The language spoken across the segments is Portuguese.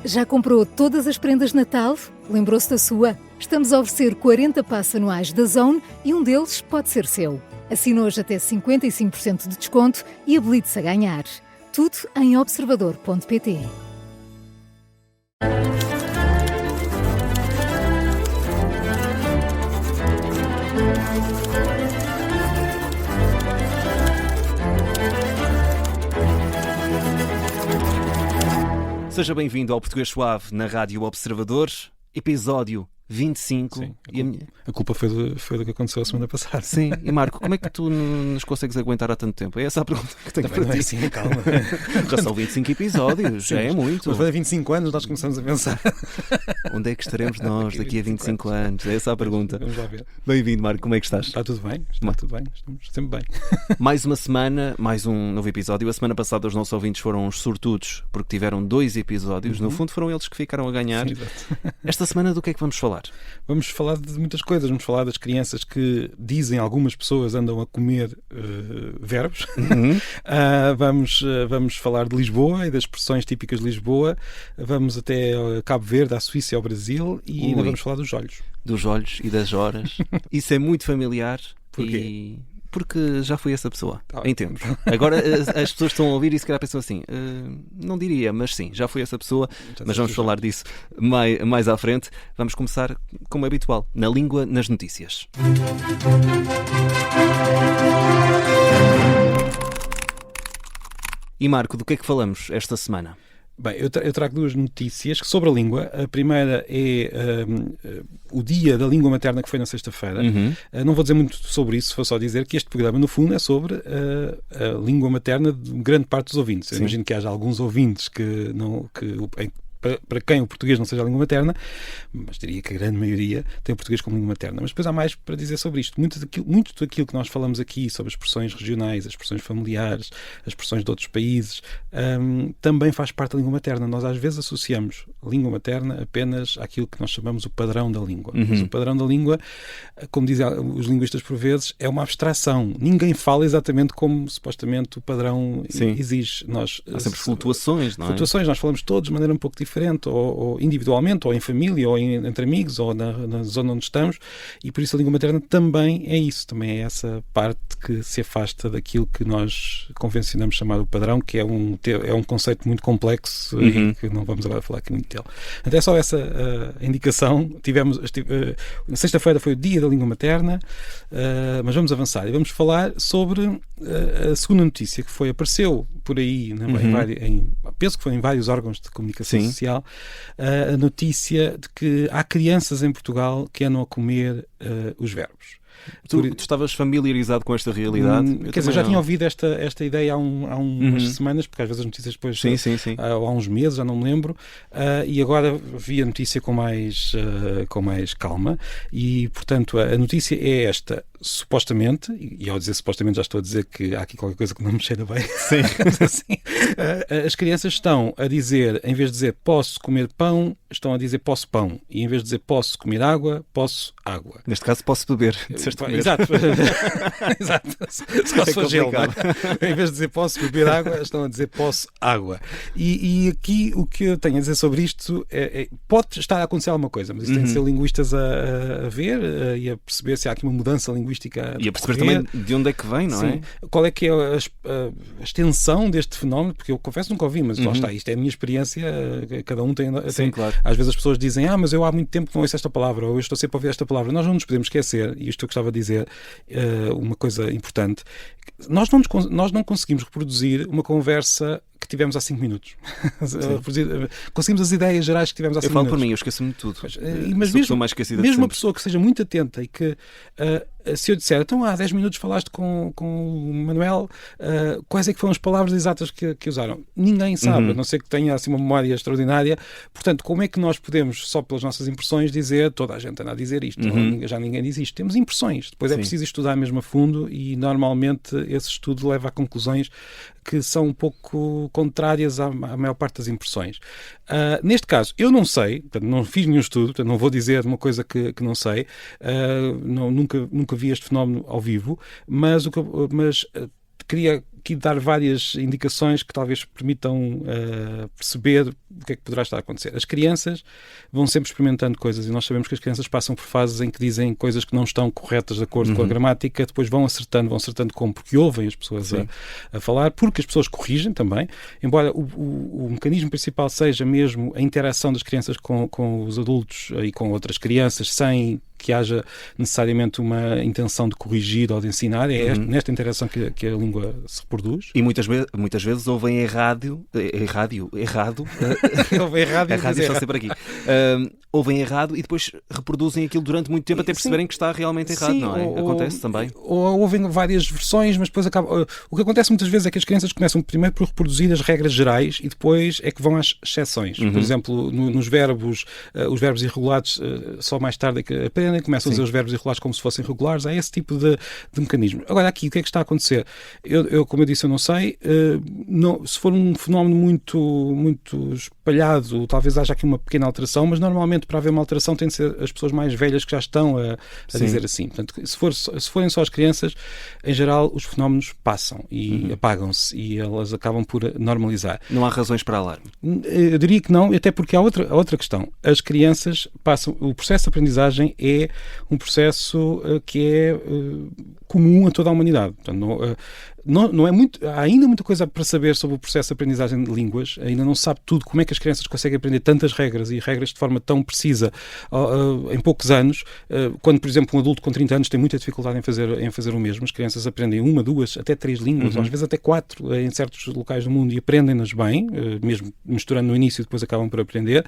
Já comprou todas as prendas de Natal? Lembrou-se da sua? Estamos a oferecer 40 passes anuais da Zone e um deles pode ser seu. Assine hoje até 55% de desconto e habilite-se a ganhar. Tudo em observador.pt. Seja bem-vindo ao Português Suave na Rádio Observador, episódio 25. Sim, a culpa foi do que aconteceu a semana passada. Sim, e Marco, como é que tu nos consegues aguentar há tanto tempo? É essa a pergunta que tenho para ti. Sim, calma. Já são 25 episódios, já é muito. Mas para 25 anos nós começamos a pensar. Onde é que estaremos nós daqui a 25 anos? É essa a pergunta. Vamos lá ver. Bem-vindo, Marco, como é que estás? Está tudo bem? Está tudo bem, estamos sempre bem. Mais uma semana, mais um novo episódio. A semana passada os nossos ouvintes foram os sortudos, porque tiveram 2 episódios. No fundo foram eles que ficaram a ganhar. Sim, exato. Esta semana do que é que vamos falar? Vamos falar de muitas coisas. Vamos falar das crianças que dizem, algumas pessoas andam a comer verbos. Vamos falar de Lisboa e das expressões típicas de Lisboa. Vamos até Cabo Verde, à Suíça e ao Brasil. E ainda vamos falar dos olhos. Dos olhos e das horas. Isso é muito familiar. Porquê? Porque já fui essa pessoa, em tempos. Agora as pessoas estão a ouvir e se calhar pensam assim, não diria, mas sim, já fui essa pessoa, mas vamos falar disso mais à frente. Vamos começar, como é habitual, na língua, nas notícias. E Marco, do que é que falamos esta semana? Bem, eu trago 2 notícias sobre a língua. A primeira é o dia da língua materna, que foi na sexta-feira. Não vou dizer muito sobre isso, vou só dizer que este programa, no fundo, é sobre a língua materna de grande parte dos ouvintes. Eu imagino que haja alguns ouvintes para quem o português não seja a língua materna, mas diria que a grande maioria tem o português como língua materna. Mas depois há mais para dizer sobre isto. Muito daquilo que nós falamos aqui sobre as expressões regionais, as expressões familiares, as expressões de outros países, também faz parte da língua materna. Nós às vezes associamos a língua materna apenas àquilo que nós chamamos o padrão da língua. Mas o padrão da língua, como dizem os linguistas por vezes, é uma abstração. Ninguém fala exatamente como supostamente o padrão exige. Há sempre flutuações, não é? Flutuações, nós falamos todos de maneira um pouco diferente, ou individualmente, ou em família, ou entre amigos, ou na zona onde estamos, e por isso a língua materna também é isso, também é essa parte que se afasta daquilo que nós convencionamos chamar o padrão, que é um conceito muito complexo e que não vamos agora falar aqui muito dele. Então é só essa indicação. Na sexta-feira foi o dia da língua materna, mas vamos avançar e vamos falar sobre a segunda notícia que apareceu por aí, penso que foi em vários órgãos de comunicação social, a notícia de que há crianças em Portugal que andam a comer os verbos. Tu estavas familiarizado com esta realidade? Quer dizer, já tinha ouvido esta ideia há umas semanas, porque às vezes as notícias depois... Há uns meses, já não me lembro, e agora vi a notícia com mais calma, e portanto a notícia é esta, supostamente, e ao dizer supostamente já estou a dizer que há aqui qualquer coisa que não me cheira bem. Assim, as crianças estão a dizer, em vez de dizer posso comer pão, estão a dizer posso pão, e em vez de dizer posso comer água, posso água. Neste caso posso beber. Exato. Se for gelo, em vez de dizer posso beber água, estão a dizer posso água. E aqui o que eu tenho a dizer sobre isto pode estar a acontecer alguma coisa, mas isso tem de ser linguistas a ver e a perceber se há aqui uma mudança linguística e a perceber também de onde é que vem, não é? Qual é que é a extensão deste fenómeno, porque eu confesso nunca ouvi, mas lá está, isto é a minha experiência, cada um tem. Claro. Às vezes as pessoas dizem, mas eu há muito tempo que não ouço esta palavra, ou eu estou sempre a ouvir esta palavra. Nós não nos podemos esquecer, e isto eu gostava de dizer, uma coisa importante: nós não conseguimos reproduzir uma conversa que tivemos há 5 minutos. Conseguimos as ideias gerais que tivemos há 5 minutos. Eu falo por mim, eu esqueço-me de tudo. Mas mesmo uma pessoa que seja muito atenta e que, se eu disser, então há 10 minutos falaste com o Manuel, quais é que foram as palavras exatas que usaram? Ninguém sabe, a não ser que tenha assim uma memória extraordinária. Portanto, como é que nós podemos, só pelas nossas impressões, dizer toda a gente anda a dizer isto? Já ninguém diz isto. Temos impressões. Depois é preciso estudar mesmo a fundo e normalmente esse estudo leva a conclusões que são um pouco contrárias à maior parte das impressões. Neste caso, eu não sei, portanto, não fiz nenhum estudo, portanto, não vou dizer uma coisa que não sei, nunca vi este fenómeno ao vivo, mas queria aqui dar várias indicações que talvez permitam perceber o que é que poderá estar a acontecer. As crianças vão sempre experimentando coisas e nós sabemos que as crianças passam por fases em que dizem coisas que não estão corretas de acordo com a gramática, depois vão acertando como? Porque ouvem as pessoas a falar, porque as pessoas corrigem também, embora o mecanismo principal seja mesmo a interação das crianças com os adultos e com outras crianças, sem que haja necessariamente uma intenção de corrigir ou de ensinar. É nesta interação que a língua se reproduz. E muitas vezes ouvem errado. Está sempre aqui. Ouvem errado e depois reproduzem aquilo durante muito tempo até perceberem que está realmente errado, sim, não é? Acontece também. Ou ouvem várias versões, mas depois acaba. O que acontece muitas vezes é que as crianças começam primeiro por reproduzir as regras gerais e depois é que vão às exceções. Por exemplo, nos verbos, os verbos irregulares só mais tarde é que aprendem, começam a dizer os verbos irregulares como se fossem regulares. Há esse tipo de mecanismo. Agora, aqui, o que é que está a acontecer? Como eu disse, eu não sei. Se for um fenómeno muito espalhado, talvez haja aqui uma pequena alteração, mas normalmente para haver uma alteração tem de ser as pessoas mais velhas que já estão a dizer assim. Portanto, se forem só as crianças, em geral os fenómenos passam e apagam-se e elas acabam por normalizar. Não há razões para alarme? Eu diria que não, até porque há outra questão. As crianças passam... O processo de aprendizagem é um processo que é comum a toda a humanidade. Portanto, não é muito, há ainda muita coisa para saber sobre o processo de aprendizagem de línguas, ainda não se sabe tudo, como é que as crianças conseguem aprender tantas regras e regras de forma tão precisa em poucos anos, quando, por exemplo, um adulto com 30 anos tem muita dificuldade em fazer o mesmo. As crianças aprendem 1, 2, até 3 línguas, ou às vezes até 4 em certos locais do mundo e aprendem-nas bem, mesmo misturando no início e depois acabam por aprender.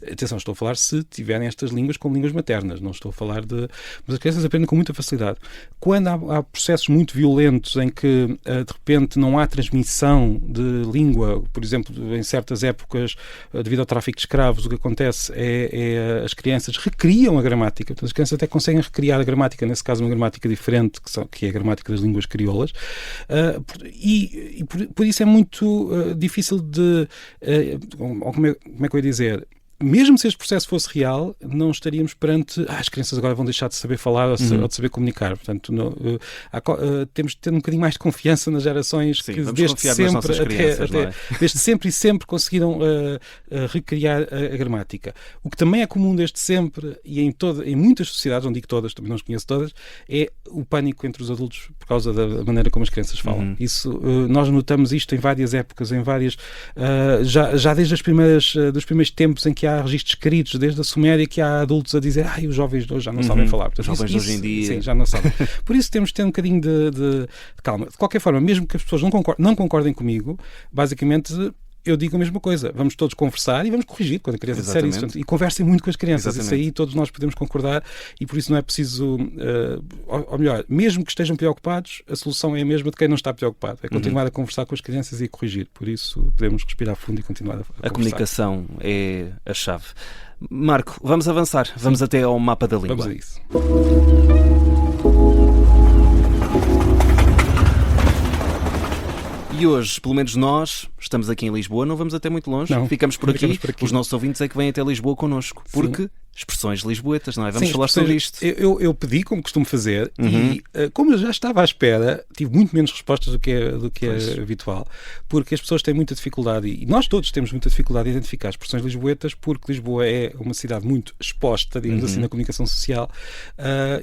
Atenção, estou a falar se tiverem estas línguas como línguas maternas, não estou a falar de... Mas as crianças aprendem com muita facilidade. Quando há processos muito violentos em que de repente não há transmissão de língua, por exemplo, em certas épocas, devido ao tráfico de escravos, o que acontece é as crianças recriam a gramática. Portanto, as crianças até conseguem recriar a gramática, nesse caso uma gramática diferente, que é a gramática das línguas crioulas, e por isso é muito difícil de... como é que eu ia dizer? Mesmo se este processo fosse real, não estaríamos perante as crianças agora vão deixar de saber falar ou de saber comunicar. Portanto, temos de ter um bocadinho mais de confiança nas gerações que desde sempre e sempre conseguiram recriar a gramática. O que também é comum desde sempre e em muitas sociedades, não digo todas, também não as conheço todas, é o pânico entre os adultos por causa da maneira como as crianças falam. Isso, nós notamos isto em várias épocas, já desde dos primeiros tempos em que há registros escritos, desde a Suméria, que há adultos a dizer os jovens de hoje já não sabem falar. Portanto, os jovens de hoje em dia... Sim, já não sabem. Por isso temos de ter um bocadinho de calma. De qualquer forma, mesmo que as pessoas não concordem comigo, basicamente... eu digo a mesma coisa. Vamos todos conversar e vamos corrigir quando a criança disser isso. Portanto, e conversem muito com as crianças. Exatamente. Isso aí todos nós podemos concordar e por isso não é preciso... ou melhor, mesmo que estejam preocupados, a solução é a mesma de quem não está preocupado. É continuar a conversar com as crianças e a corrigir. Por isso podemos respirar fundo e continuar a conversar. A comunicação é a chave. Marco, vamos avançar. Vamos até ao mapa da língua. Vamos a isso. E hoje, pelo menos nós, estamos aqui em Lisboa, não vamos até muito longe, ficamos por aqui. Os nossos ouvintes é que vêm até Lisboa connosco, porque expressões lisboetas, não é? Vamos falar sobre isto. Eu pedi, como costumo fazer, e como eu já estava à espera, tive muito menos respostas do que é habitual, porque as pessoas têm muita dificuldade, e nós todos temos muita dificuldade em identificar expressões lisboetas, porque Lisboa é uma cidade muito exposta, digamos assim, na comunicação social,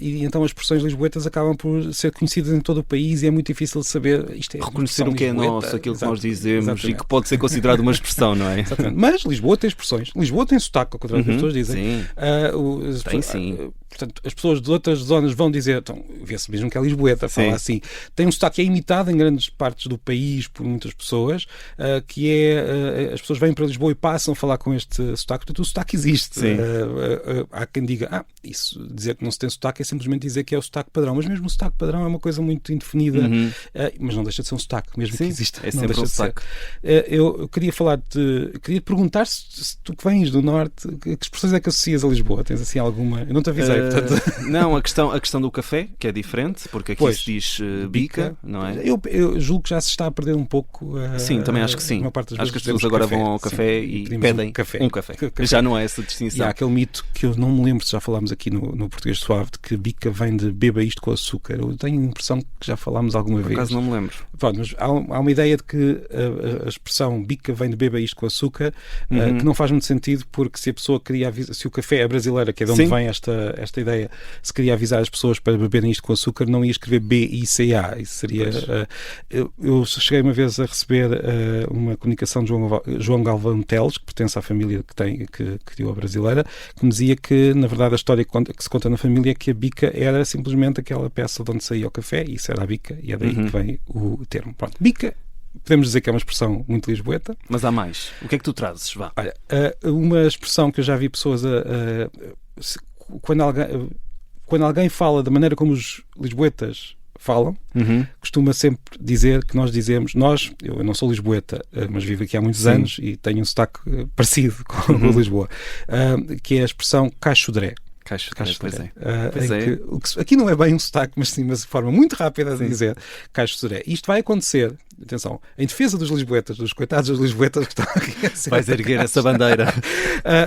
e então as expressões lisboetas acabam por ser conhecidas em todo o país e é muito difícil de saber isto reconhecer o que é nosso, aquilo que nós dizemos e que pode ser considerado uma expressão, não é? Exatamente. Mas Lisboa tem expressões. Lisboa tem sotaque, ao contrário do que as pessoas dizem. Sim. Sim. Portanto, as pessoas de outras zonas vão dizer, então, vê-se mesmo que é lisboeta, fala assim. Tem um sotaque que é imitado em grandes partes do país por muitas pessoas, que é, as pessoas vêm para Lisboa e passam a falar com este sotaque. Portanto, o sotaque existe. Há quem diga, isso, dizer que não se tem sotaque é simplesmente dizer que é o sotaque padrão. Mas mesmo o sotaque padrão é uma coisa muito indefinida, mas não deixa de ser um sotaque, mesmo que exista. É sempre um sotaque. Eu queria queria perguntar se tu que vens do Norte, que expressões é que associas a Lisboa? Tens assim alguma? Eu não te avisei, portanto... Não, a questão do café, que é diferente, porque aqui se diz bica, não é? Eu julgo que já se está a perder um pouco. Sim, também acho que sim. Acho que as pessoas agora vão ao café e pedem um café. Já não há essa distinção. E há aquele mito que eu não me lembro se já falámos aqui no Português Suave, de que bica vem de beba isto com açúcar. Eu tenho a impressão que já falámos alguma vez. Por acaso não me lembro. Pronto, mas há uma ideia de que a expressão bica vem de beba isto com açúcar, que não faz muito sentido, porque se a pessoa queria se o café é brasileira, que é de onde vem esta ideia, se queria avisar as pessoas para beberem isto com açúcar, não ia escrever B-I-C-A. Isso seria... eu cheguei uma vez a receber uma comunicação de João Galvão Teles, que pertence à família que criou a brasileira, que me dizia que, na verdade, a história que se conta na família é que a bica era simplesmente aquela peça de onde saía o café, e isso era a bica, e é daí que vem o termo. Pronto, bica, podemos dizer que é uma expressão muito lisboeta. Mas há mais. O que é que tu trazes? Vá. Olha, uma expressão que eu já vi pessoas quando alguém fala da maneira como os lisboetas falam, costuma sempre dizer que nós dizemos, eu não sou lisboeta, mas vivo aqui há muitos anos e tenho um sotaque parecido com o Lisboa, que é a expressão caixodré. Pois é. Aqui não é bem um sotaque, mas sim uma forma muito rápida de dizer caixodré. Isto vai acontecer, atenção, em defesa dos lisboetas, dos coitados dos lisboetas que estão aqui a ser... Vais erguer essa bandeira.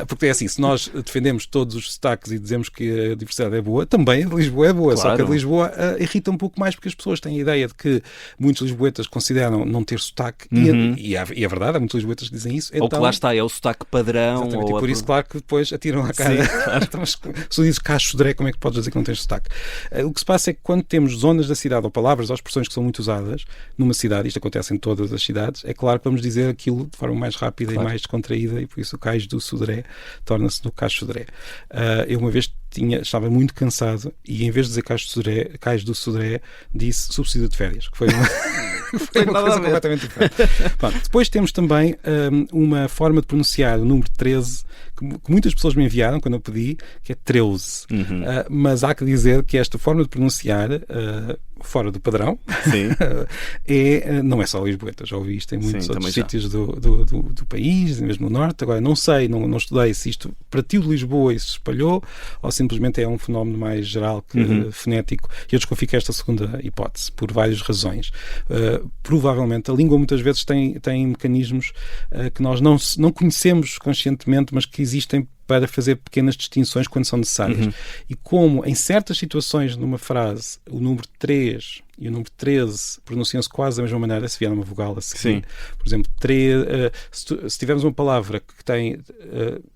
Porque é assim, se nós defendemos todos os sotaques e dizemos que a diversidade é boa, também a de Lisboa é boa, claro. Só que a de Lisboa irrita um pouco mais porque as pessoas têm a ideia de que muitos lisboetas consideram não ter sotaque, e é verdade, há muitos lisboetas que dizem isso. Ou que lá está, é o sotaque padrão. Ou e por isso, claro, que depois atiram a cara. Sim, claro. Então, se dizes caixodré, como é que podes dizer que não tens sotaque? O que se passa é que quando temos zonas da cidade, ou palavras, ou expressões que são muito usadas numa cidade, isto acontece em todas as cidades, é claro que vamos dizer aquilo de forma mais rápida e mais descontraída, e por isso o cais do sodré torna-se no caixodré. Eu uma vez estava muito cansado e em vez de dizer cais do sodré, disse subsídio de férias, que foi uma coisa completamente diferente. Pronto, depois temos também uma forma de pronunciar o número 13 que muitas pessoas me enviaram quando eu pedi, que é 13. Mas há que dizer que esta forma de pronunciar fora do padrão não é só Lisboeta, já ouvi isto em muitos outros sítios do país, mesmo no Norte. Agora não sei, não estudei se isto partiu de Lisboa e se espalhou ou simplesmente é um fenómeno mais geral, fonético, e eu desconfio que esta segunda hipótese, por várias razões. Provavelmente a língua muitas vezes tem mecanismos que nós não conhecemos conscientemente, mas que existem para fazer pequenas distinções quando são necessárias. E como em certas situações numa frase o número 3 e o número 13 pronunciam-se quase da mesma maneira se vier uma vogal a seguir. Por exemplo, se tivermos uma palavra que tem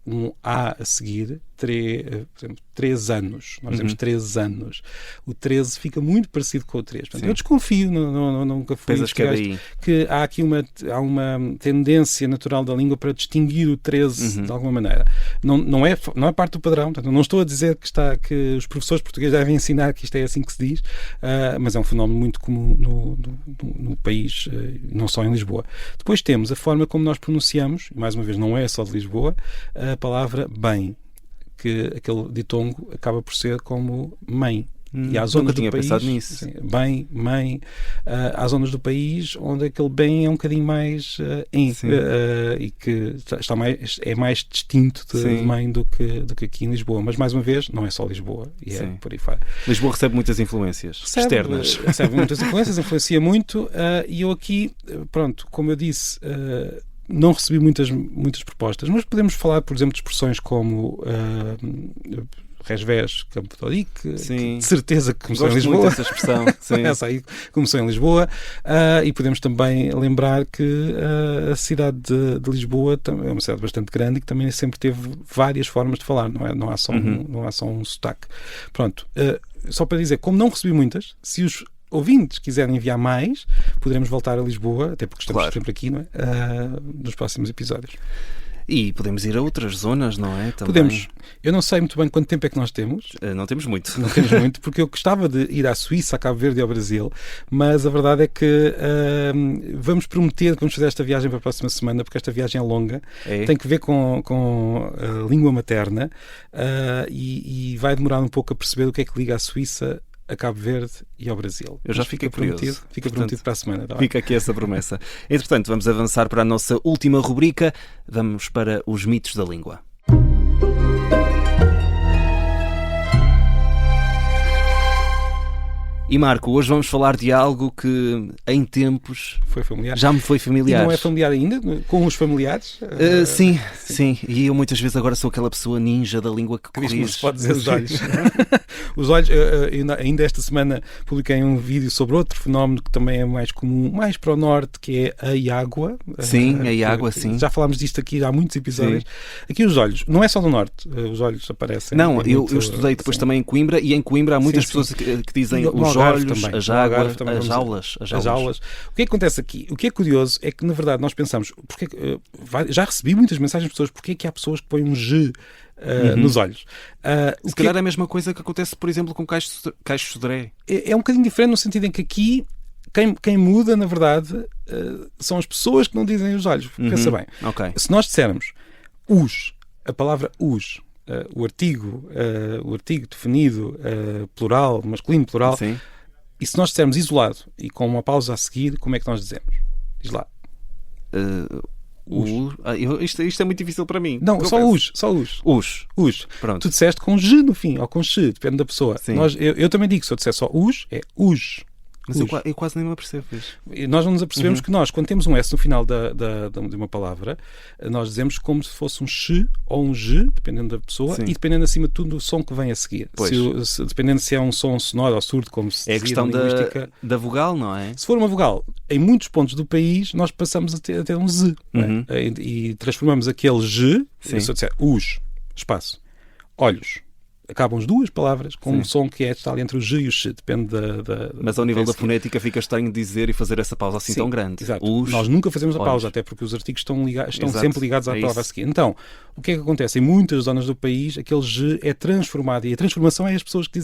um A a seguir, por exemplo, 3 anos. Nós dizemos 13 anos. O 13 fica muito parecido com o 3. Portanto, eu desconfio, nunca fui que há aqui uma tendência natural da língua para distinguir o 13 de alguma maneira. Não é parte do padrão. Portanto, não estou a dizer que os professores portugueses devem ensinar que isto é assim que se diz, mas é um fenómeno muito comum no país, não só em Lisboa. Depois temos a forma como nós pronunciamos, e mais uma vez não é só de Lisboa, a palavra bem, que aquele ditongo acaba por ser como mãe. E há zonas do país, pensado nisso. Sim, bem, mãe, há zonas do país onde aquele bem é um bocadinho mais e que é mais distinto de mãe do que aqui em Lisboa. Mas mais uma vez, não é só Lisboa, e é por aí fora. Lisboa recebe muitas influências externas. Recebe muitas influências, influencia muito, e eu aqui, pronto, como eu disse, não recebi muitas propostas, mas podemos falar, por exemplo, de expressões como Resvés, Campo de Ourique, de certeza que começou em Lisboa. Muito essa expressão. Essa aí começou em Lisboa. E podemos também lembrar que a cidade de Lisboa é uma cidade bastante grande e que também sempre teve várias formas de falar, não há só um sotaque. Pronto, só para dizer, como não recebi muitas, se os ouvintes quiserem enviar mais, poderemos voltar a Lisboa, até porque estamos sempre aqui, não é? Nos próximos episódios. E podemos ir a outras zonas, não é? Também. Podemos. Eu não sei muito bem quanto tempo é que nós temos. Não temos muito. Não temos muito, porque eu gostava de ir à Suíça, a Cabo Verde e ao Brasil, mas a verdade é que vamos prometer que vamos fazer esta viagem para a próxima semana, porque esta viagem é longa, tem que ver com a língua materna, e vai demorar um pouco a perceber o que é que liga a Suíça a Cabo Verde e ao Brasil. Eu já fiquei prometido. Fica prometido para a semana. Tá? Fica aqui essa promessa. Entretanto, vamos avançar para a nossa última rubrica. Vamos para os mitos da língua. E Marco, hoje vamos falar de algo que em tempos foi familiar. Já me foi familiar. E não é familiar ainda? Com os familiares? Sim. E eu muitas vezes agora sou aquela pessoa ninja da língua que corrige. Não se pode dizer os olhos. Os olhos, ainda esta semana publiquei um vídeo sobre outro fenómeno que também é mais comum, mais para o norte, que é a iágua. Sim, a iágua, sim. Já falámos disto aqui há muitos episódios. Sim. Aqui os olhos, não é só do norte, os olhos aparecem. Não, eu estudei depois também em Coimbra, e em Coimbra há muitas pessoas que dizem os olhos, também. As águas, as aulas. O que é que acontece aqui? O que é curioso é que, na verdade, nós pensamos, já recebi muitas mensagens de pessoas, porque é que há pessoas que põem um G nos olhos? Se calhar é a mesma coisa que acontece, por exemplo, com Caixo Sodré. É um bocadinho diferente no sentido em que aqui quem muda, na verdade, são as pessoas que não dizem os olhos. Pensa bem. Okay. Se nós dissermos a palavra os, o artigo definido, plural, masculino, plural, sim. E se nós dissermos isolado e com uma pausa a seguir, como é que nós dizemos? Diz lá. Isto é muito difícil para mim. Não, só os. Pronto. Tu disseste com G no fim, ou com X, depende da pessoa. Eu também digo, se eu disser só os, é os. Mas eu quase nem me apercebo isso. Nós não nos apercebemos que nós, quando temos um S no final de uma palavra, nós dizemos como se fosse um X ou um G, dependendo da pessoa, e dependendo acima de tudo do som que vem a seguir. Dependendo se é um som sonoro ou surdo, como se é dizia na linguística. Da vogal, não é? Se for uma vogal, em muitos pontos do país, nós passamos a ter um Z. E transformamos aquele G, se eu disser os, espaço, olhos. Acabam as duas palavras com um som que está ali entre o G e o X, depende da mas ao nível da fonética fica estranho dizer e fazer essa pausa assim tão grande. Exato. Nós nunca fazemos a pausa, até porque os artigos estão sempre ligados à palavra a seguir. Então, o que é que acontece? Em muitas zonas do país, aquele G é transformado, e a transformação é as pessoas que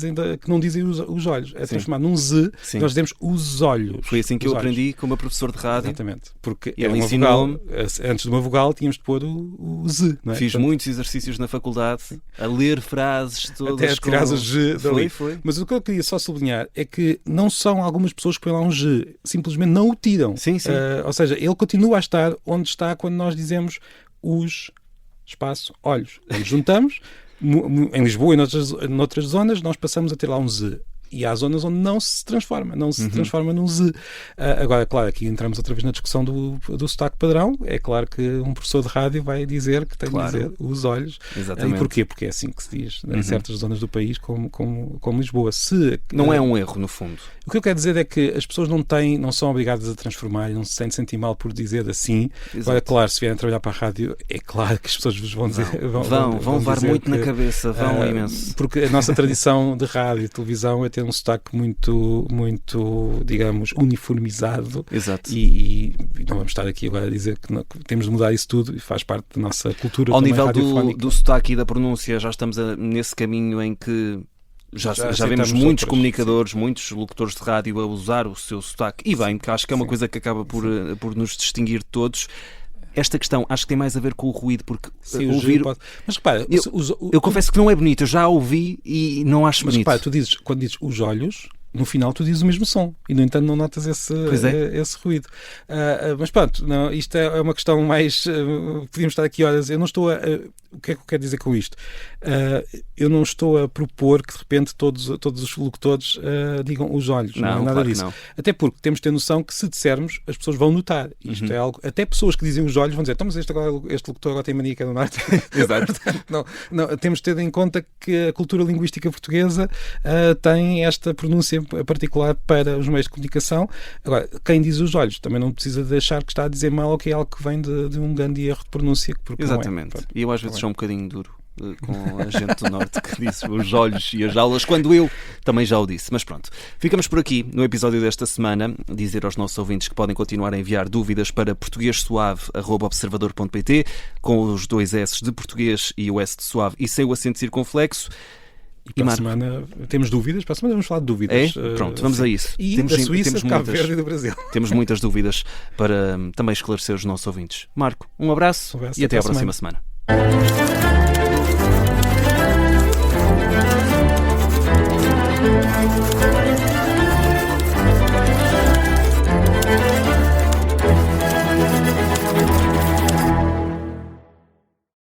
não dizem os olhos. É transformado num Z, nós dizemos os olhos. Foi assim que eu aprendi com o meu professor de rádio. Exatamente. Porque ele ensinou-me. Antes de uma vogal, tínhamos de pôr o Z. Não é? Fiz muitos exercícios na faculdade, a ler frases todas. Até tirar o G dali. Foi. Mas o que eu queria só sublinhar é que não são algumas pessoas que põem lá um G, simplesmente não o tiram. Sim. Ou seja, ele continua a estar onde está quando nós dizemos os, espaço, olhos. Quando juntamos, em Lisboa e noutras zonas, nós passamos a ter lá um Z. E há zonas onde não se transforma num Z. Agora, claro, aqui entramos outra vez na discussão do sotaque padrão. É claro que um professor de rádio vai dizer que tem de dizer os olhos. Exatamente. E porquê? Porque é assim que se diz em certas zonas do país, como Lisboa. Não é um erro, no fundo. O que eu quero dizer é que as pessoas não são obrigadas a transformar e não se sentir mal por dizer assim. Exato. Agora, claro, se vierem trabalhar para a rádio, é claro que as pessoas vos vão dizer... Vão levar muito na cabeça, imenso. Porque a nossa tradição de rádio e televisão é ter um sotaque muito, digamos, uniformizado. Exato. E não vamos estar aqui agora a dizer que temos de mudar isso tudo, e faz parte da nossa cultura ao nível radiofónica. do sotaque e da pronúncia, já estamos nesse caminho em que já vemos muitos comunicadores, muitos locutores de rádio a usar o seu sotaque. E bem, que acho que é uma coisa que acaba por nos distinguir todos. Esta questão acho que tem mais a ver com o ruído, porque ouvir... Mas repara... Eu confesso que não é bonito, eu já ouvi e não acho bonito. Mas repara, quando dizes os olhos, no final tu dizes o mesmo som e, no entanto, não notas esse ruído. Mas pronto, isto é uma questão mais... podíamos estar aqui horas. Eu não estou a... O que é que eu quero dizer com isto? Eu não estou a propor que de repente todos os locutores digam os olhos. Não é nada claro disso. Não. Até porque temos de ter noção que, se dissermos, as pessoas vão notar. Isto é algo... Até pessoas que dizem os olhos vão dizer, então, mas este locutor agora tem mania que é do norte. Exato. não, temos de ter em conta que a cultura linguística portuguesa tem esta pronúncia particular para os meios de comunicação. Agora, quem diz os olhos também não precisa de achar que está a dizer mal ou que é algo que vem de um grande erro de pronúncia. Exatamente. E eu às vezes sou um bocadinho duro com a gente do Norte que disse os olhos e as aulas, quando eu também já o disse. Mas pronto, ficamos por aqui no episódio desta semana. Dizer aos nossos ouvintes que podem continuar a enviar dúvidas para portuguesuave@observador.pt, com os 2 S de português e o S de suave e sem o acento circunflexo. E para a semana temos dúvidas. Para a semana vamos falar de dúvidas. Pronto, vamos a isso. E da Suíça, de Cabo Verde e do Brasil. Temos muitas dúvidas para também esclarecer os nossos ouvintes. Marco, um abraço e até à próxima semana.